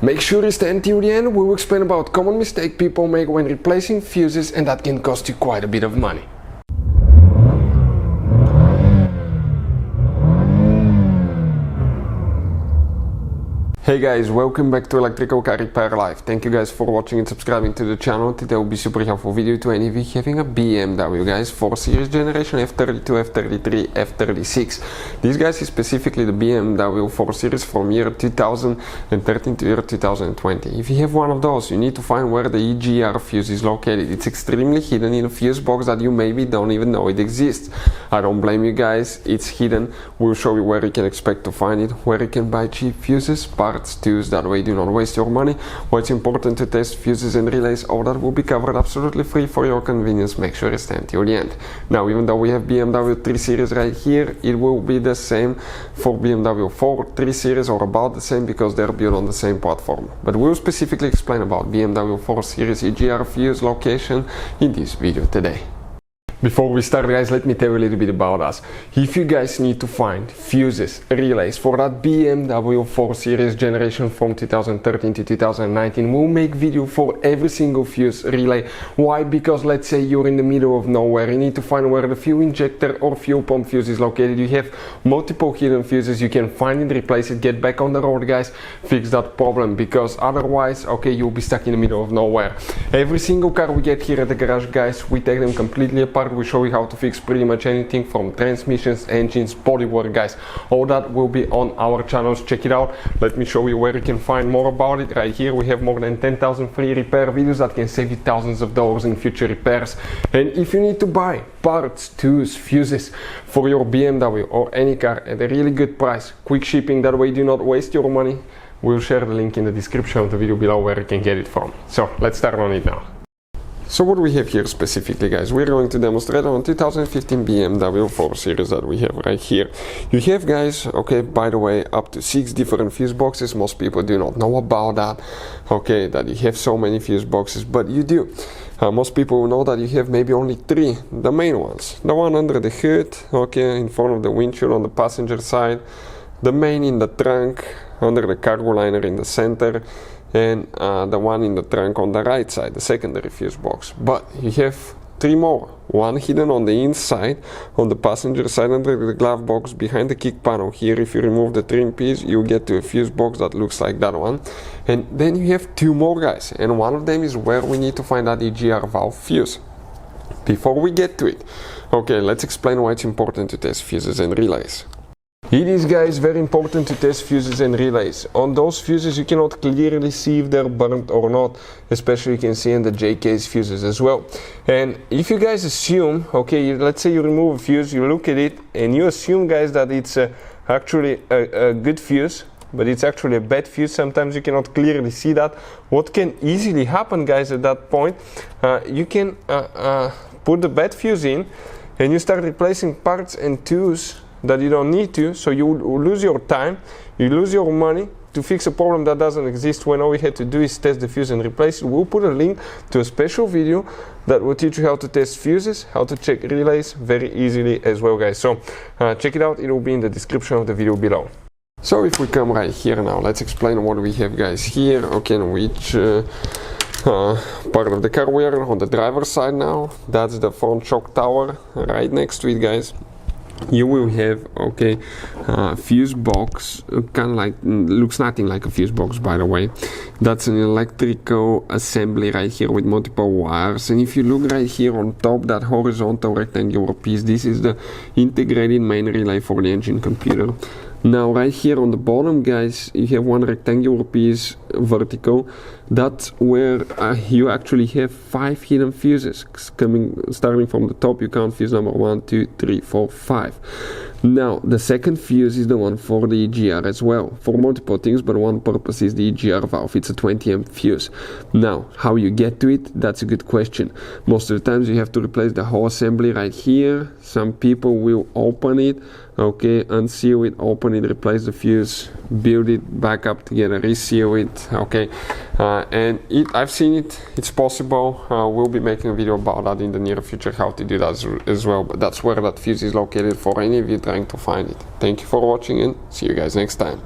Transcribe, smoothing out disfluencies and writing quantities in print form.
Make sure you stay until the end. We will explain about common mistake people make when replacing fuses, and that can cost you quite a bit of money. Hey guys, welcome back to Electrical Car Repair Live. Thank you guys for watching and subscribing to the channel. Today will be super helpful video to any of you having a BMW guys 4 Series generation F32, F33, F36. This guys is specifically the BMW 4 Series from year 2013 to year 2020. If you have one of those, you need to find where the EGR fuse is located. It's extremely hidden in a fuse box that you maybe don't even know it exists. I don't blame you guys, it's hidden. We'll show you where you can expect to find it, where you can buy cheap fuses, parts, tools, that way do not waste your money, why it's important to test fuses and relays. All that will be covered absolutely free for your convenience. Make sure you stay until the end. Now, even though we have BMW 3 Series right here, it will be the same for BMW 4, 3 Series, or about the same, because they're built on the same platform. But we'll specifically explain about BMW 4 Series EGR fuse location in this video today. Before we start guys, let me tell you a little bit about us. If you guys need to find fuses, relays for that BMW 4 Series generation from 2013 to 2019, we'll make video for every single fuse relay. Why? Because let's say you're in the middle of nowhere, you need to find where the fuel injector or fuel pump fuse is located. You have multiple hidden fuses, you can find it, replace it, get back on the road guys, fix that problem, because otherwise, okay, you'll be stuck in the middle of nowhere. Every single car we get here at the garage guys, we take them completely apart. We show you how to fix pretty much anything from transmissions, engines, bodywork guys. All that will be on our channels. Check it out. Let me show you where you can find more about it. Right here we have more than 10,000 free repair videos that can save you thousands of dollars in future repairs. And if you need to buy parts, tools, fuses for your BMW or any car at a really good price, quick shipping, that way do not waste your money, we'll share the link in the description of the video below where you can get it from. So let's start on it now. So what we have here specifically guys, we're going to demonstrate on 2015 BMW 4 Series that we have right here. You have guys, okay, by the way, up to 6 different fuse boxes. Most people do not know about that, okay, that you have so many fuse boxes, but you do. Most people know that you have maybe only 3, the main ones. The one under the hood, okay, in front of the windshield on the passenger side, the main in the trunk, under the cargo liner in the center, and the one in the trunk on the right side, the secondary fuse box. But you have 3 more, one hidden on the inside, on the passenger side under the glove box behind the kick panel here. If you remove the trim piece, you get to a fuse box that looks like that one. And then you have 2 more guys, and one of them is where we need to find that EGR valve fuse. Before we get to it, okay, let's explain why it's important to test fuses and relays. It is guys very important to test fuses and relays. On those fuses you cannot clearly see if they're burnt or not, especially you can see in the J-case fuses as well. And if you guys assume, okay, let's say you remove a fuse, you look at it and you assume guys that it's actually a good fuse, but it's actually a bad fuse, sometimes you cannot clearly see that. What can easily happen guys at that point, you can put the bad fuse in and you start replacing parts and tools that you don't need to, so you lose your time, you lose your money to fix a problem that doesn't exist, when all we had to do is test the fuse and replace it. We'll put a link to a special video that will teach you how to test fuses, how to check relays very easily as well guys. So check it out, it will be in the description of the video below. So if we come right here now, let's explain what we have guys here, okay, and which part of the car we are on. The driver's side now, that's the front shock tower. Right next to it guys, you will have, okay, fuse box, kind of like, looks nothing like a fuse box by the way. That's an electrical assembly right here with multiple wires, and if you look right here on top, that horizontal rectangular piece, this is the integrated main relay for the engine computer. Now right here on the bottom guys, you have one rectangular piece vertical. That's where you actually have 5 hidden fuses starting from the top. You count fuse number 1, 2, 3, 4, 5. Now the second fuse is the one for the EGR as well, for multiple things, but one purpose is the EGR valve. It's a 20 amp fuse. Now how you get to it, that's a good question. Most of the times you have to replace the whole assembly right here. Some people will open it, okay, unseal it, open it, replace the fuse, build it back up together, reseal it, okay, and I've seen it, it's possible. We'll be making a video about that in the near future, how to do that as well, but that's where that fuse is located for any of you trying to find it. Thank you for watching and see you guys next time.